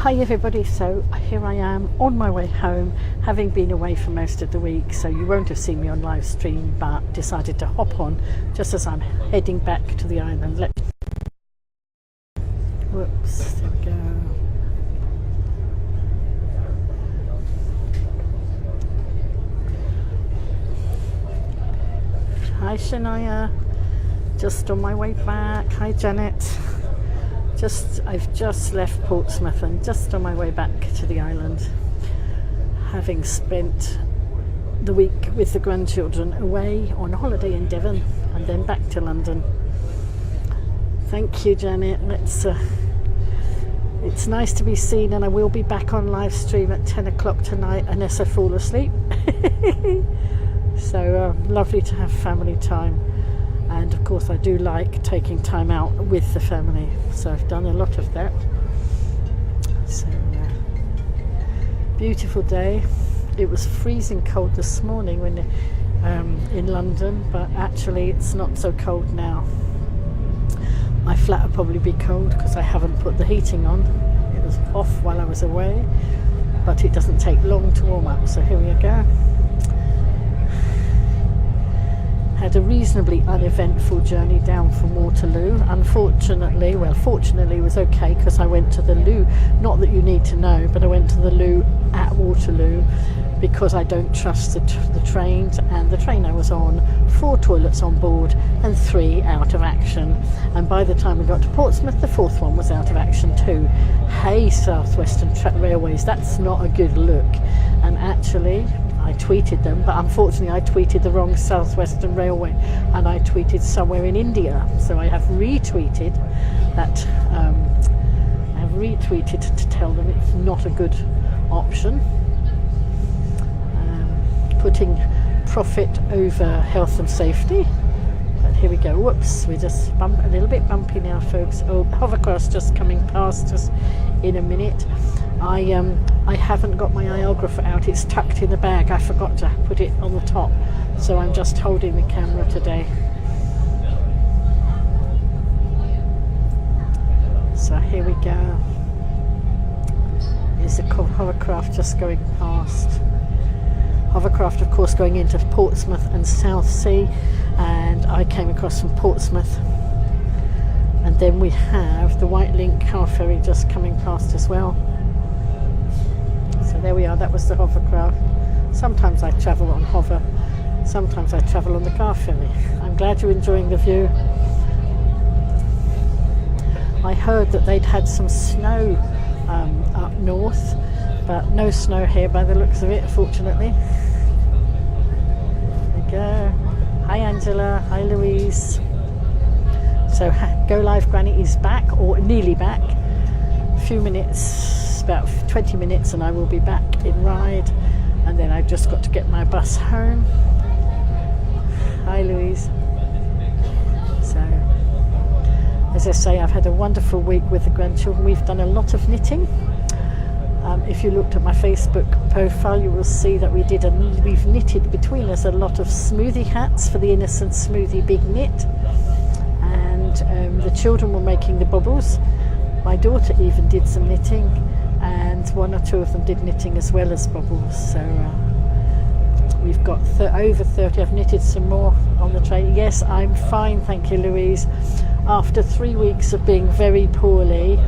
Hi everybody, so here I am on my way home, having been away for most of the week, so you won't have seen me on live stream, but decided to hop on just as I'm heading back to the island. Whoops, there we go. Hi Shania, just on my way back. Hi Janet. I've just left Portsmouth and just on my way back to the island, having spent the week with the grandchildren away on holiday in Devon and then back to London. Thank you, Janet. It's nice to be seen, and I will be back on live stream at 10 o'clock tonight unless I fall asleep. So lovely to have family time. And of course I do like taking time out with the family, so I've done a lot of that. So beautiful day. It was freezing cold this morning when in London, but actually it's not so cold now. My flat will probably be cold because I haven't put the heating on. It was off while I was away, but it doesn't take long to warm up, so here we go. Had a reasonably uneventful journey down from Waterloo. Unfortunately, well, fortunately it was okay because I went to the loo. Not that you need to know, but I went to the loo at Waterloo because I don't trust the trains, and the train I was on, 4 toilets on board and 3 out of action. And by the time we got to Portsmouth, the 4th one was out of action too. Hey, South Western Railways, that's not a good look. And actually, I tweeted them, but unfortunately I tweeted the wrong South Western Railway, and I tweeted somewhere in India. So I have retweeted that. I have retweeted to tell them it's not a good option. Putting profit over health and safety. But here we go. Whoops, we just a little bit bumpy now, folks. Oh, hovercraft's just coming past us in a minute. I haven't got my iographer out. It's tucked in the bag. I forgot to put it on the top, so I'm just holding the camera today. So here we go. There's a hovercraft just going past. Hovercraft, of course, going into Portsmouth and Southsea, and I came across from Portsmouth. And then we have the White Link car ferry just coming past as well. So there we are, that was the hovercraft. Sometimes I travel on hover, sometimes I travel on the car ferry. I'm glad you're enjoying the view. I heard that they'd had some snow up north, but no snow here by the looks of it, fortunately. There we go. Hi Angela, hi Louise. So Golivegranny is back, or nearly back. A few minutes, about 20 minutes, and I will be back in Ryde, and then I've just got to get my bus home. Hi Louise. So, as I say, I've had a wonderful week with the grandchildren. We've done a lot of knitting. If you looked at my Facebook profile, you will see that we've knitted between us a lot of smoothie hats for the Innocent Smoothie Big Knit, and the children were making the bubbles. My daughter even did some knitting, and 1 or 2 of them did knitting as well as bubbles. So we've got over 30. I've knitted some more on the train. Yes, I'm fine, thank you, Louise. After 3 weeks of being very poorly,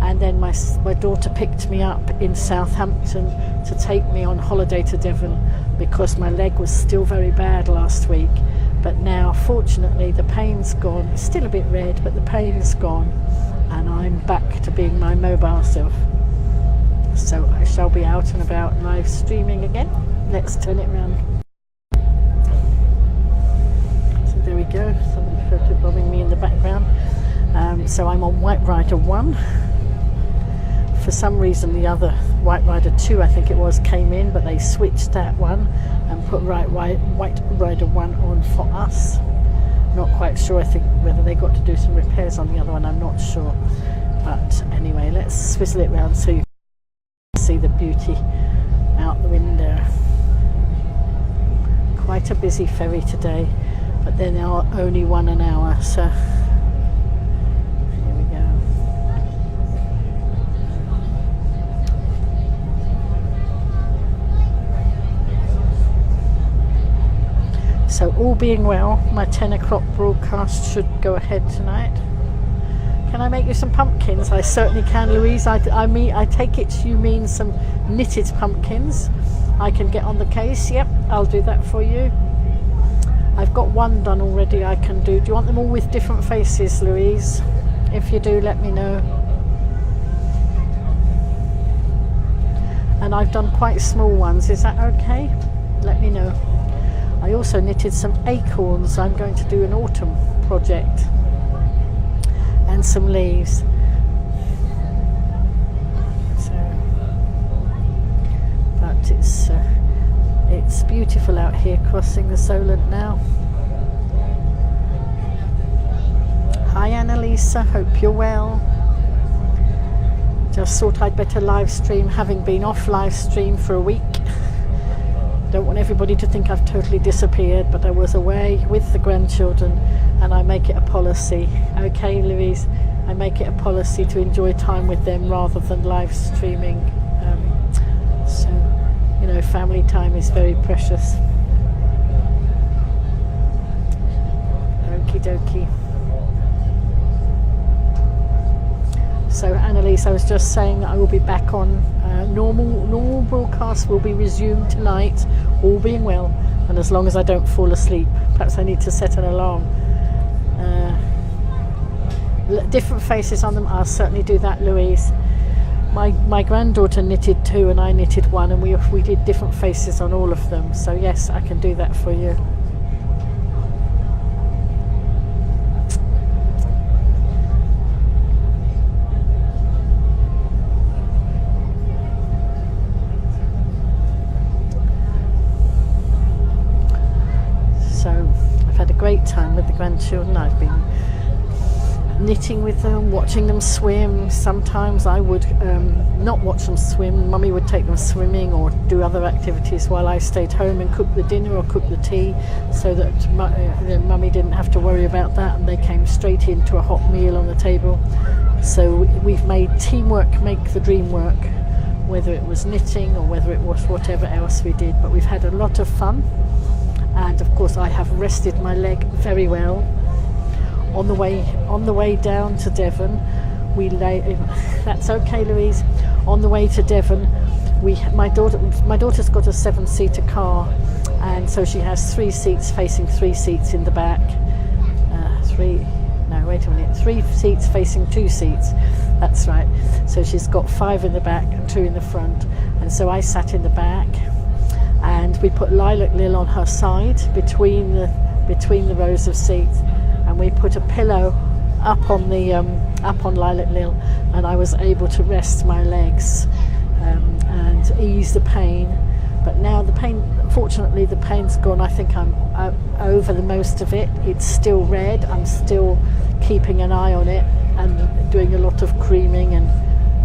and then my daughter picked me up in Southampton to take me on holiday to Devon because my leg was still very bad last week. But now, fortunately, the pain's gone. It's still a bit red, but the pain's gone, and I'm back to being my mobile self. So I shall be out and about live streaming again. Let's turn it around. So there we go. Somebody photobombing me in the background. So I'm on White Rider 1. For some reason the other White Rider 2, I think it was, came in, but they switched that one and put White Rider 1 on for us. Not quite sure. I think whether they got to do some repairs on the other one, I'm not sure. But anyway, let's swizzle it round so you can see the beauty out the window. Quite a busy ferry today, but they're now only 1 an hour, so here we go. So all being well, my 10 o'clock broadcast should go ahead tonight. Can I make you some pumpkins? I certainly can, Louise. I take it you mean some knitted pumpkins. I can get on the case. Yep, I'll do that for you. I've got one done already I can do. Do you want them all with different faces, Louise? If you do, let me know. And I've done quite small ones. Is that okay? Let me know. I also knitted some acorns. I'm going to do an autumn project. And some leaves. So, but it's beautiful out here crossing the Solent now. Hi Annalisa, hope you're well. Just thought I'd better live stream, having been off live stream for a week. Don't want everybody to think I've totally disappeared, but I was away with the grandchildren, and I make it a policy. Okay, Louise, I make it a policy to enjoy time with them rather than live streaming. So, you know, family time is very precious. Okie dokie. So Annalise, I was just saying that I will be back on normal broadcasts will be resumed tonight, all being well, and as long as I don't fall asleep. Perhaps I need to set an alarm. Different faces on them, I'll certainly do that, Louise. My granddaughter knitted 2 and I knitted 1, and we did different faces on all of them, so yes, I can do that for you. Great time with the grandchildren. I've been knitting with them, watching them swim. Sometimes I would not watch them swim. Mummy would take them swimming or do other activities while I stayed home and cooked the dinner or cooked the tea, so that Mummy didn't have to worry about that, and they came straight into a hot meal on the table. So we've made teamwork make the dream work, whether it was knitting or whether it was whatever else we did. But we've had a lot of fun. And of course I have rested my leg very well. On the way down to Devon, we lay. That's okay, Louise. On the way to Devon, my daughter's got a 7-seater car, and so she has 3 seats facing 3 seats in the back. 3 seats facing 2 seats. That's right. So she's got 5 in the back and 2 in the front. And so I sat in the back. And we put Lilac Lil on her side between the rows of seats, and we put a pillow up on Lilac Lil, and I was able to rest my legs and ease the pain. But now fortunately the pain's gone. I think I'm over the most of it. It's still red. I'm still keeping an eye on it and doing a lot of creaming and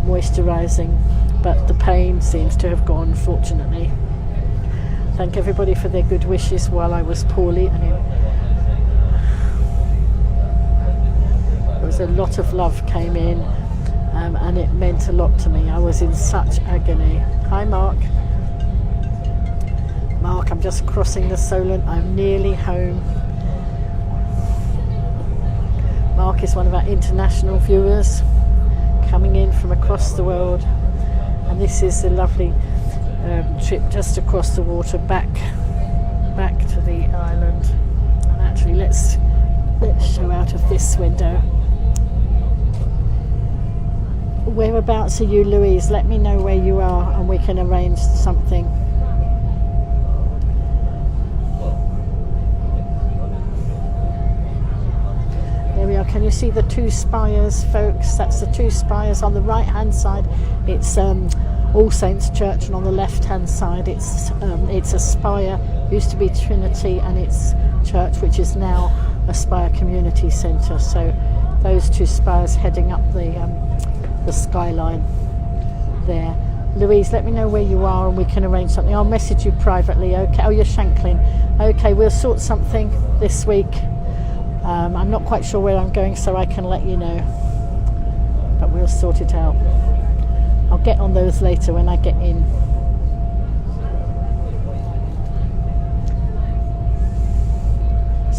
moisturising, but the pain seems to have gone, fortunately. Thank everybody for their good wishes while I was poorly. There was a lot of love came in, and it meant a lot to me. I was in such agony. Hi Mark. Mark, I'm just crossing the Solent. I'm nearly home. Mark is one of our international viewers coming in from across the world, and this is a lovely trip just across the water back to the island. And actually let's show out of this window. Whereabouts are you, Louise? Let me know where you are and we can arrange something. There we are. Can you see the 2 spires, folks? That's the 2 spires. On the right hand side it's All Saints Church, and on the left hand side it's a spire, used to be Trinity, and it's church which is now a Spire Community Centre. So those 2 spires heading up the skyline there. Louise, let me know where you are and we can arrange something. I'll message you privately. Okay. Oh, you're Shanklin. Okay, we'll sort something this week. I'm not quite sure where I'm going, so I can let you know, but we'll sort it out. I'll get on those later when I get in.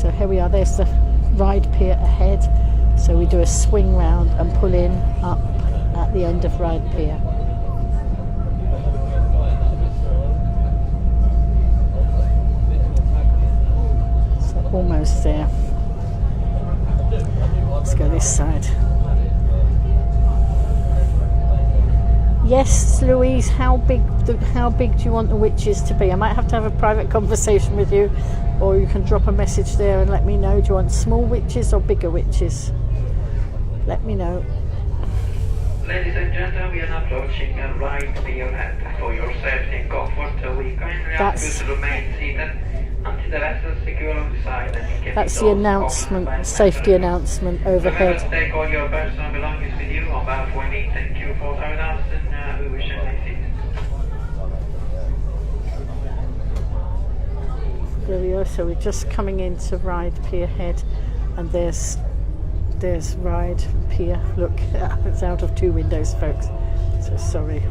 So here we are, there's the ride pier ahead. So we do a swing round and pull in up at the end of ride pier. So almost there. Let's go this side. Yes, Louise, how big do you want the witches to be? I might have to have a private conversation with you, or you can drop a message there and let me know. Do you want small witches or bigger witches? Let me know. Ladies and gentlemen, we are approaching a right pier for your safety and comfort. We kindly ask you to remain seated until the vessel is secure on the side. That's the announcement, safety announcement overhead. Take all your personal belongings with you on behalf of we thank you for having us, and we wish you a seat. There we are. So we're just coming into ride pier head, and there's ride pier. Look, it's out of two windows, folks. So sorry.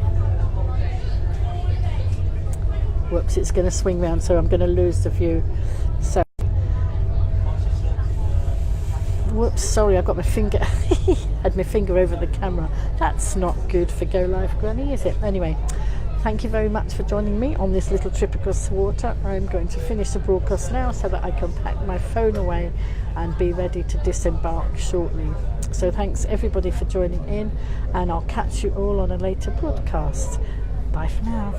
Whoops, it's going to swing round, so I'm going to lose the view. So, whoops, sorry, I got my finger, had my finger over the camera. That's not good for Golivegranny, is it? Anyway, thank you very much for joining me on this little trip across the water. I'm going to finish the broadcast now so that I can pack my phone away and be ready to disembark shortly. So thanks everybody for joining in, and I'll catch you all on a later broadcast. Bye for now.